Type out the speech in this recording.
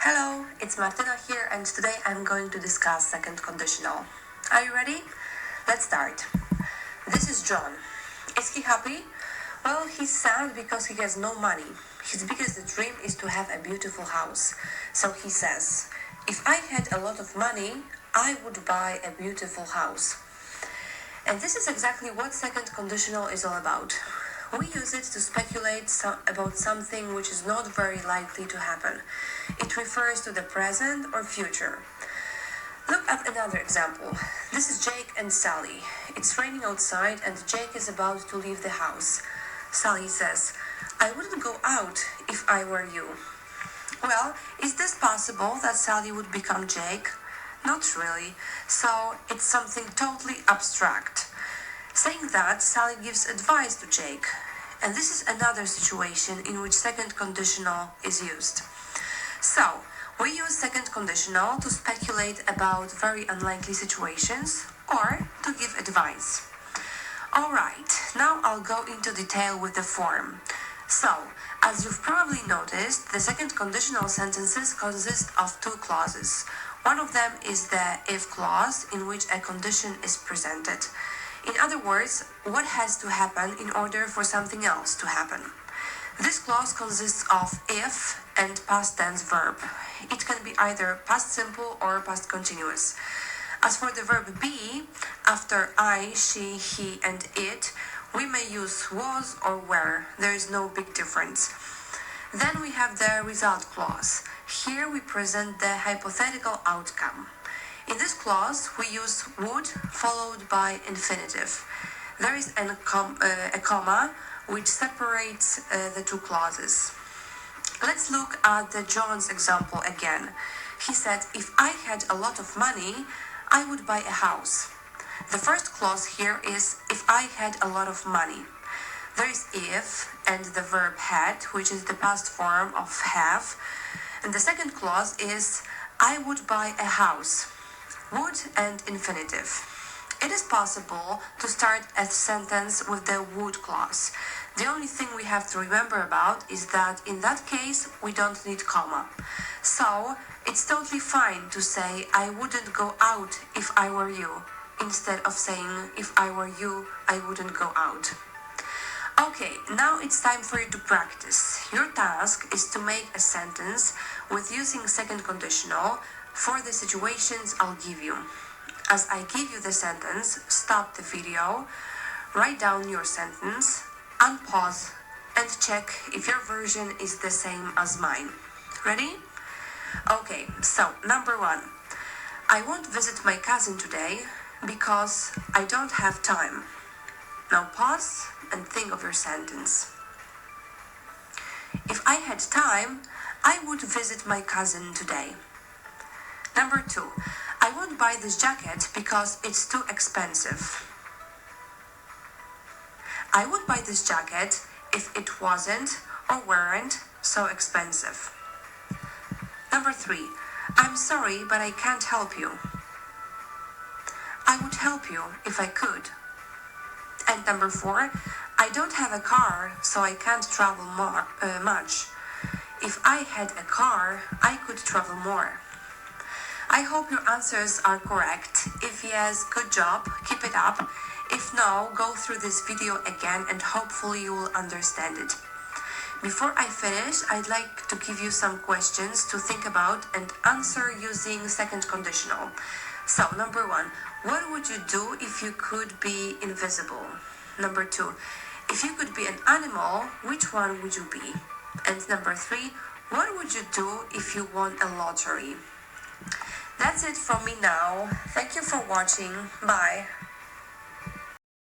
Hello, it's Martina here, and today I'm going to discuss second conditional. Are you ready? Let's start. This is John. Is he happy? Well, he's sad because he has no money. His biggest dream is to have a beautiful house. So he says, if I had a lot of money, I would buy a beautiful house. And this is exactly what second conditional is all about. We use it to speculate about something which is not very likely to happen. It refers to the present or future. Look at another example. This is Jake and Sally. It's raining outside and Jake is about to leave the house. Sally says, I wouldn't go out if I were you. Well, is this possible that Sally would become Jake? Not really. So it's something totally abstract. Saying that, Sally gives advice to Jake. And this is another situation in which second conditional is used. So, we use second conditional to speculate about very unlikely situations or to give advice. Alright, now I'll go into detail with the form. So, as you've probably noticed, the second conditional sentences consist of two clauses. One of them is the if clause, in which a condition is presented. In other words, what has to happen in order for something else to happen. This clause consists of if and past tense verb. It can be either past simple or past continuous. As for the verb be, after I, she, he, and it, we may use was or were. There is no big difference. Then we have the result clause. Here we present the hypothetical outcome. In this clause, we use would followed by infinitive. There is a comma which separates the two clauses. Let's look at the John's example again. He said, if I had a lot of money, I would buy a house. The first clause here is if I had a lot of money. There is if and the verb had, which is the past form of have. And the second clause is I would buy a house. Would and infinitive. It is possible to start a sentence with the would clause. The only thing we have to remember about is that in that case we don't need comma. So it's totally fine to say I wouldn't go out if I were you, instead of saying if I were you, I wouldn't go out. Okay, now it's time for you to practice. Your task is to make a sentence with using second conditional for the situations I'll give you. As I give you the sentence, stop the video, write down your sentence, unpause, and check if your version is the same as mine. Ready? Okay, so number 1. I won't visit my cousin today because I don't have time. Now pause and think of your sentence. If I had time, I would visit my cousin today. Number 2, I won't buy this jacket because it's too expensive. I would buy this jacket if it wasn't or weren't so expensive. Number 3, I'm sorry, but I can't help you. I would help you if I could. And number 4, I don't have a car, so I can't travel much. If I had a car, I could travel more. I hope your answers are correct. If yes, good job, keep it up. If no, go through this video again and hopefully you will understand it. Before I finish, I'd like to give you some questions to think about and answer using second conditional. So, number 1, what would you do if you could be invisible? Number 2, if you could be an animal, which one would you be? And number 3, what would you do if you won a lottery? That's it from me now. Thank you for watching. Bye.